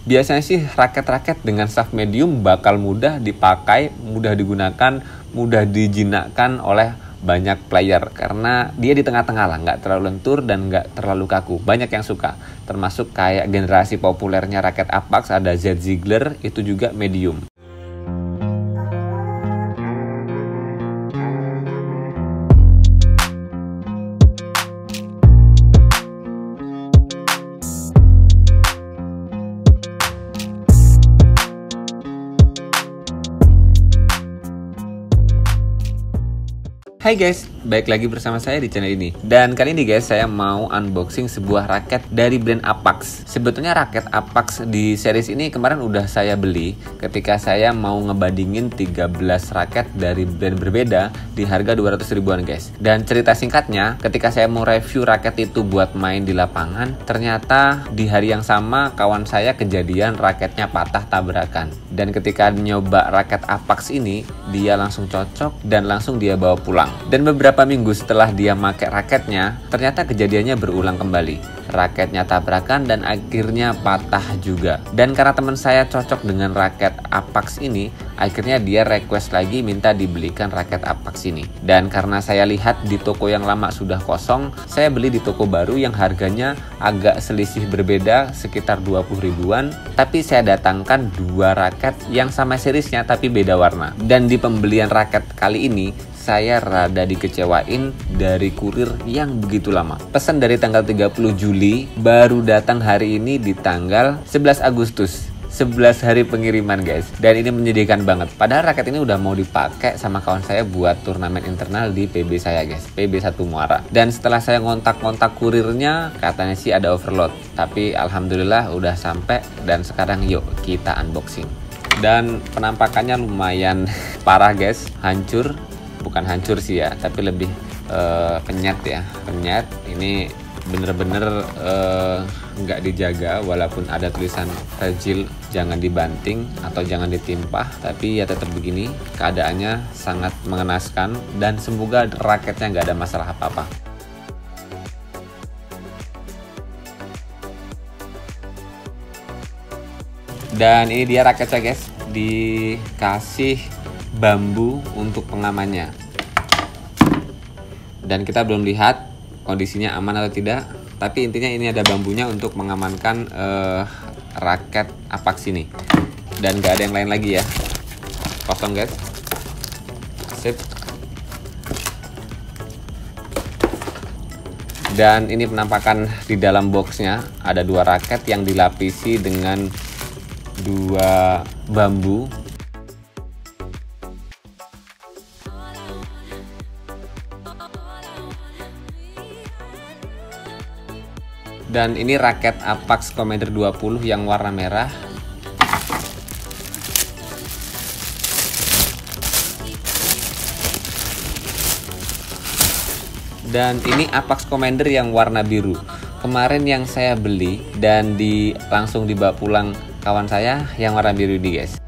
Biasanya sih raket-raket dengan shaft medium bakal mudah dipakai, mudah digunakan, mudah dijinakkan oleh banyak player karena dia di tengah-tengah lah, nggak terlalu lentur dan nggak terlalu kaku. Banyak yang suka, termasuk kayak generasi populernya raket Apax ada Z Ziegler, itu juga medium. Hai guys, balik lagi bersama saya di channel ini. Dan kali ini guys, saya mau unboxing sebuah raket dari brand Apax. Sebetulnya raket Apax di series ini kemarin udah saya beli ketika saya mau ngebandingin 13 raket dari brand berbeda di harga 200 ribuan guys. Dan cerita singkatnya, ketika saya mau review raket itu buat main di lapangan, ternyata di hari yang sama kawan saya kejadian raketnya patah tabrakan. Dan ketika nyoba raket Apax ini, dia langsung cocok dan langsung dia bawa pulang. Dan beberapa minggu setelah dia pakai raketnya, ternyata kejadiannya berulang kembali. Raketnya tabrakan dan akhirnya patah juga. Dan karena teman saya cocok dengan raket Apax ini, akhirnya dia request lagi minta dibelikan raket Apax ini. Dan karena saya lihat di toko yang lama sudah kosong, saya beli di toko baru yang harganya agak selisih berbeda, sekitar 20 ribuan. Tapi saya datangkan dua raket yang sama seriesnya tapi beda warna. Dan di pembelian raket kali ini, saya rada dikecewain dari kurir yang begitu lama. Pesan dari tanggal 30 Juli, baru datang hari ini di tanggal 11 Agustus. 11 hari pengiriman guys. Dan ini menyedihkan banget. Padahal raket ini udah mau dipakai sama kawan saya buat turnamen internal di PB saya guys, PB1 Muara. Dan setelah saya ngontak-ngontak kurirnya, katanya sih ada overload. Tapi alhamdulillah udah sampai dan sekarang yuk kita unboxing. Dan penampakannya lumayan parah guys, hancur. Bukan hancur sih ya, tapi lebih penyet ya, penyet. Ini bener-bener nggak dijaga, walaupun ada tulisan fragile, jangan dibanting atau jangan ditimpah, tapi ya tetap begini. Keadaannya sangat mengenaskan dan semoga raketnya nggak ada masalah apa-apa. Dan ini dia raketnya guys, dikasih bambu untuk pengamannya. Dan kita belum lihat kondisinya aman atau tidak, tapi intinya ini ada bambunya untuk mengamankan raket Apax ini. Dan gak ada yang lain lagi ya, kosong guys. Sip. Dan ini penampakan di dalam boxnya, ada dua raket yang dilapisi dengan dua bambu. Dan ini raket Apax Commander 20 yang warna merah. Dan ini Apax Commander yang warna biru. Kemarin yang saya beli dan langsung dibawa pulang kawan saya yang warna biru ini guys.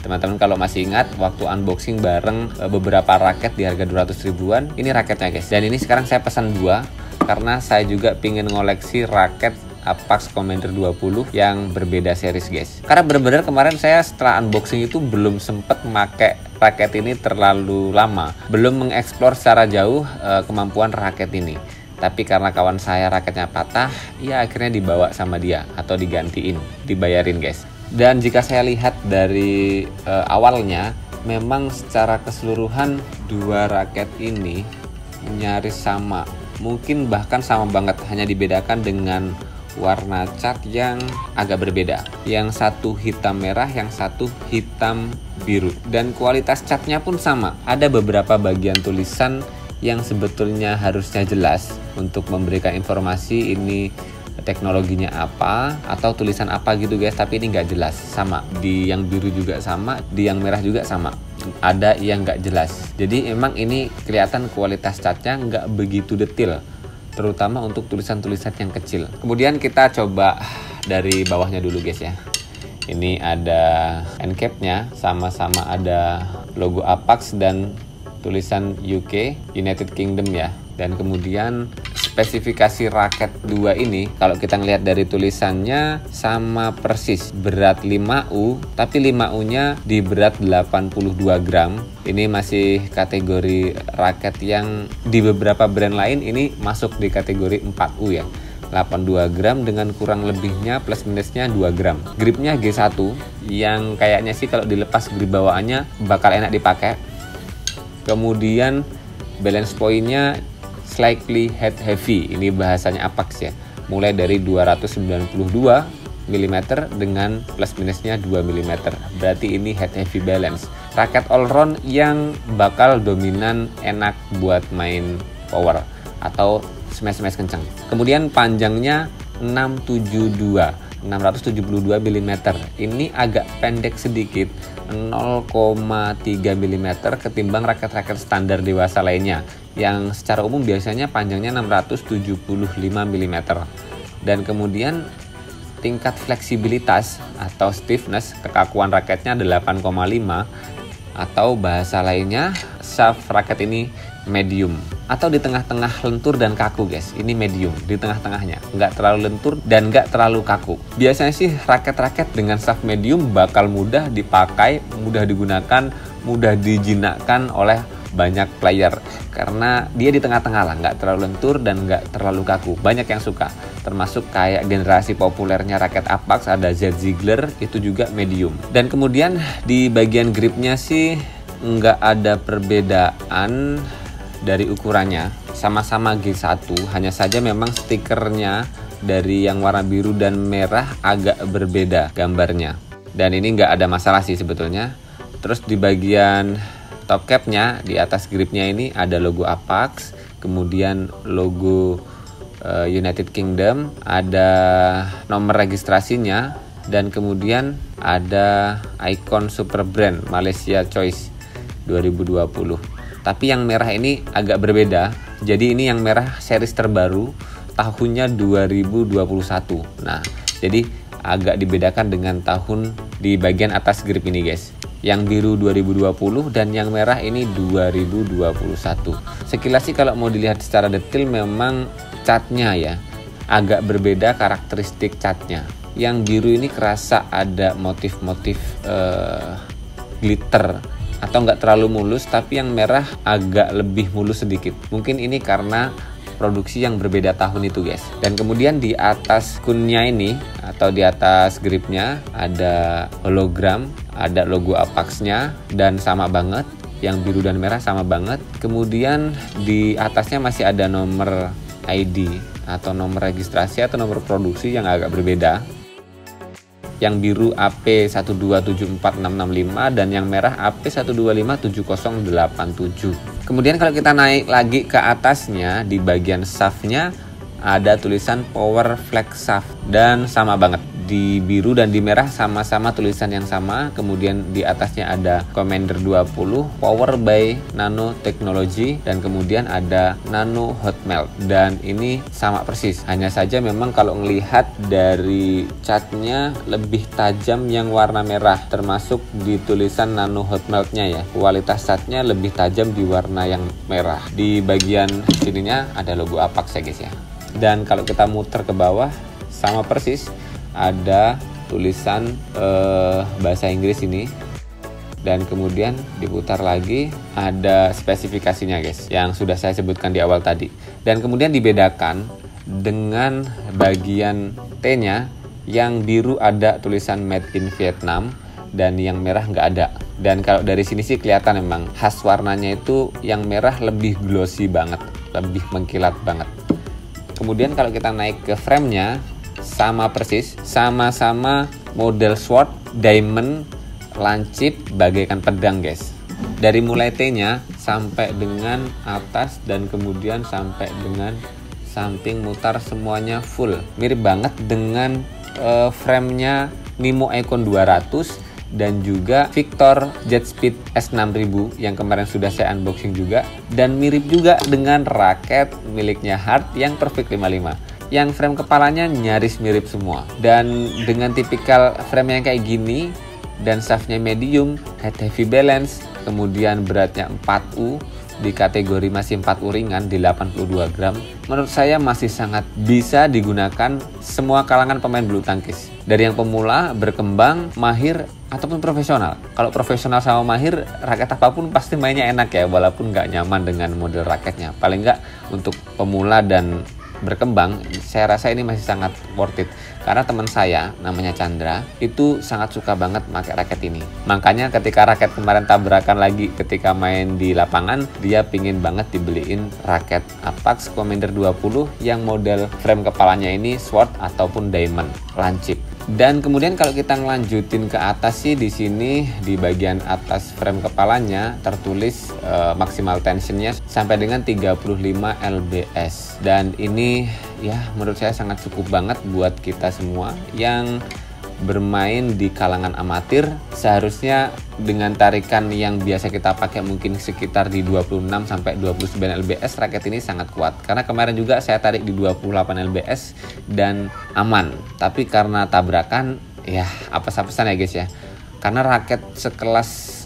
Teman-teman kalau masih ingat waktu unboxing bareng beberapa raket di harga 200 ribuan, ini raketnya guys. Dan ini sekarang saya pesan dua karena saya juga pingin ngoleksi raket Apax Commander 20 yang berbeda series guys. Karena bener-bener kemarin saya setelah unboxing itu belum sempet pakai raket ini terlalu lama, belum mengeksplor secara jauh kemampuan raket ini. Tapi karena kawan saya raketnya patah, ya akhirnya dibawa sama dia atau digantiin, dibayarin guys. Dan jika saya lihat dari awalnya, memang secara keseluruhan dua raket ini nyaris sama. Mungkin bahkan sama banget, hanya dibedakan dengan warna cat yang agak berbeda. Yang satu hitam merah, yang satu hitam biru. Dan kualitas catnya pun sama. Ada beberapa bagian tulisan yang sebetulnya harusnya jelas untuk memberikan informasi ini teknologinya apa atau tulisan apa gitu guys, tapi ini nggak jelas. Sama di yang biru juga sama, di yang merah juga sama, ada yang nggak jelas. Jadi emang ini kelihatan kualitas catnya nggak begitu detail, terutama untuk tulisan-tulisan yang kecil. Kemudian kita coba dari bawahnya dulu guys ya. Ini ada end cap-nya, sama-sama ada logo Apax dan tulisan UK, United Kingdom ya. Dan kemudian spesifikasi raket 2 ini, kalau kita ngelihat dari tulisannya sama persis, berat 5U, tapi 5U-nya di berat 82 gram. Ini masih kategori raket yang di beberapa brand lain ini masuk di kategori 4U ya. 82 gram dengan kurang lebihnya plus minusnya 2 gram. Gripnya G1 yang kayaknya sih kalau dilepas grip bawaannya bakal enak dipakai. Kemudian balance point-nya slightly head heavy, ini bahasanya Apax ya. Mulai dari 292 mm dengan plus minusnya 2 mm. Berarti ini head heavy balance. Raket all round yang bakal dominan, enak buat main power atau smash kencang. Kemudian panjangnya 672 mm. Ini agak pendek sedikit, 0,3 mm ketimbang raket-raket standar dewasa lainnya yang secara umum biasanya panjangnya 675 mm. Dan kemudian tingkat fleksibilitas atau stiffness, kekakuan raketnya 8,5, atau bahasa lainnya shaft raket ini medium, atau di tengah-tengah lentur dan kaku guys. Ini medium, di tengah-tengahnya, nggak terlalu lentur dan nggak terlalu kaku. Biasanya sih raket-raket dengan shaft medium bakal mudah dipakai, mudah digunakan, mudah dijinakkan oleh banyak player karena dia di tengah-tengah lah, nggak terlalu lentur dan nggak terlalu kaku. Banyak yang suka, termasuk kayak generasi populernya raket Apax ada Z Ziegler, itu juga medium. Dan kemudian di bagian gripnya sih nggak ada perbedaan dari ukurannya, sama-sama G1, hanya saja memang stikernya dari yang warna biru dan merah agak berbeda gambarnya. Dan ini nggak ada masalah sih sebetulnya. Terus di bagian top capnya, di atas gripnya ini ada logo Apax, kemudian logo United Kingdom, ada nomor registrasinya, dan kemudian ada ikon super brand Malaysia Choice 2020. Tapi yang merah ini agak berbeda. Jadi ini yang merah series terbaru tahunnya 2021. Nah, jadi agak dibedakan dengan tahun di bagian atas grip ini guys. Yang biru 2020 dan yang merah ini 2021. Sekilas sih kalau mau dilihat secara detail memang catnya ya agak berbeda karakteristik catnya. Yang biru ini kerasa ada motif-motif glitter atau nggak terlalu mulus, tapi yang merah agak lebih mulus sedikit. Mungkin ini karena produksi yang berbeda tahun itu guys. Dan kemudian di atas kunnya ini atau di atas gripnya ada hologram, ada logo Apax-nya dan sama banget, yang biru dan merah sama banget. Kemudian di atasnya masih ada nomor ID atau nomor registrasi atau nomor produksi yang agak berbeda. Yang biru AP1274665 dan yang merah AP1257087. Kemudian kalau kita naik lagi ke atasnya, di bagian shaftnya ada tulisan Power Flex Shaft dan sama banget. Di biru dan di merah sama-sama tulisan yang sama. Kemudian di atasnya ada Commander 20 Power by Nano Technology dan kemudian ada Nano Hot Melt, dan ini sama persis. Hanya saja memang kalau melihat dari catnya lebih tajam yang warna merah, termasuk di tulisan Nano Hot Melt-nya ya. Kualitas catnya lebih tajam di warna yang merah. Di bagian sininya ada logo Apax ya guys ya. Dan kalau kita muter ke bawah sama persis, ada tulisan bahasa Inggris ini, dan kemudian diputar lagi ada spesifikasinya guys yang sudah saya sebutkan di awal tadi. Dan kemudian dibedakan dengan bagian T-nya, yang biru ada tulisan Made in Vietnam dan yang merah nggak ada. Dan kalau dari sini sih kelihatan memang khas warnanya itu yang merah lebih glossy banget, lebih mengkilat banget. Kemudian kalau kita naik ke frame-nya, sama persis, sama-sama model sword diamond lancip bagaikan pedang guys. Dari mulai T-nya sampai dengan atas dan kemudian sampai dengan samping mutar semuanya full. Mirip banget dengan frame-nya Nemo Icon 200 dan juga Victor Jet Speed S6000 yang kemarin sudah saya unboxing juga, dan mirip juga dengan raket miliknya Hard yang Perfect 55 yang frame kepalanya nyaris mirip semua. Dan dengan tipikal frame yang kayak gini dan shaftnya medium, head heavy balance, kemudian beratnya 4U, di kategori masih 4 uringan di 82 gram, menurut saya masih sangat bisa digunakan semua kalangan pemain bulu tangkis. Dari yang pemula, berkembang, mahir, ataupun profesional. Kalau profesional sama mahir, raket apapun pasti mainnya enak ya, walaupun nggak nyaman dengan model raketnya. Paling nggak untuk pemula dan berkembang, saya rasa ini masih sangat worth it. Karena teman saya, namanya Chandra, itu sangat suka banget pakai raket ini. Makanya ketika raket kemarin tabrakan lagi ketika main di lapangan, dia pingin banget dibeliin raket Apax Commander 20 yang model frame kepalanya ini sword ataupun diamond, lancip. Dan kemudian kalau kita ngelanjutin ke atas sih, di sini di bagian atas frame kepalanya tertulis maksimal tensionnya sampai dengan 35 lbs. Dan ini ya menurut saya sangat cukup banget buat kita semua yang bermain di kalangan amatir. Seharusnya dengan tarikan yang biasa kita pakai mungkin sekitar di 26 sampai 29 lbs, raket ini sangat kuat. Karena kemarin juga saya tarik di 28 lbs dan aman. Tapi karena tabrakan ya apes-apesan ya guys ya. Karena raket sekelas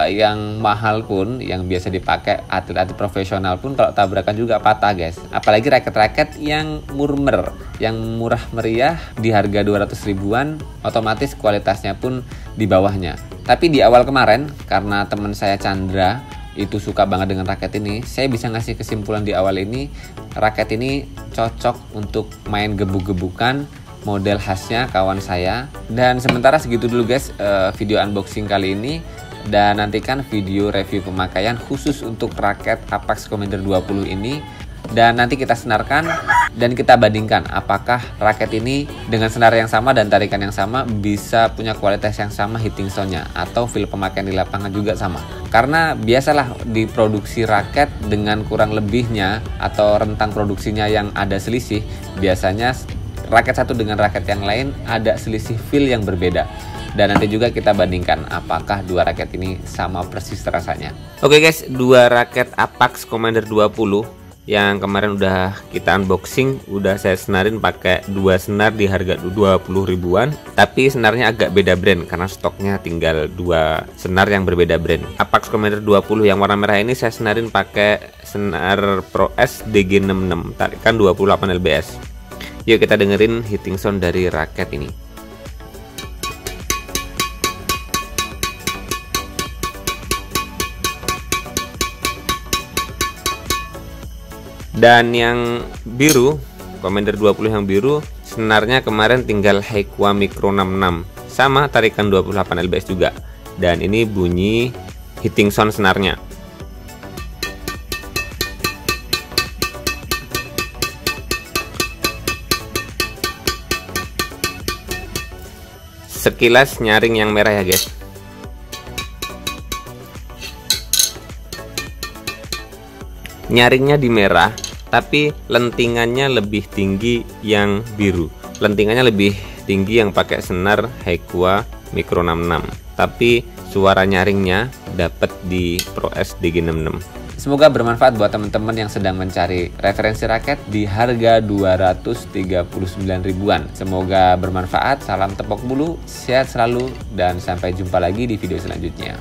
yang mahal pun, yang biasa dipakai atlet-atlet profesional pun kalau tabrakan juga patah guys. Apalagi raket-raket yang murmer, yang murah meriah di harga 200 ribuan, otomatis kualitasnya pun di bawahnya. Tapi di awal kemarin, karena teman saya Chandra itu suka banget dengan raket ini, saya bisa ngasih kesimpulan di awal ini, raket ini cocok untuk main gebuk-gebukan, model khasnya kawan saya. Dan sementara segitu dulu guys video unboxing kali ini, dan nantikan video review pemakaian khusus untuk raket Apax Commander 20 ini, dan nanti kita senarkan dan kita bandingkan apakah raket ini dengan senar yang sama dan tarikan yang sama bisa punya kualitas yang sama hitting soundnya, atau feel pemakaian di lapangan juga sama. Karena biasalah diproduksi raket dengan kurang lebihnya atau rentang produksinya yang ada selisih, biasanya raket satu dengan raket yang lain ada selisih feel yang berbeda. Dan nanti juga kita bandingkan apakah dua raket ini sama persis rasanya. Oke guys, dua raket Apax Commander 20 yang kemarin udah kita unboxing, udah saya senarin pakai dua senar di harga 20 ribuan. Tapi senarnya agak beda brand karena stoknya tinggal dua senar yang berbeda brand. Apax Commander 20 yang warna merah ini saya senarin pakai senar Pro S DG66, tarikan 28 lbs. Yuk kita dengerin hitting sound dari raket ini. Dan yang biru, Commander 20 yang biru, senarnya kemarin tinggal Heikwa Micro 66, sama tarikan 28 lbs juga. Dan ini bunyi hitting sound senarnya. Sekilas nyaring yang merah ya guys. Nyaringnya di merah, tapi lentingannya lebih tinggi yang biru. Lentingannya lebih tinggi yang pakai senar Heikwa Micro 66, tapi suara nyaringnya dapat di Pro S DG66. Semoga bermanfaat buat teman-teman yang sedang mencari referensi raket di harga 239 ribuan. Semoga bermanfaat. Salam tepok bulu, sehat selalu, dan sampai jumpa lagi di video selanjutnya.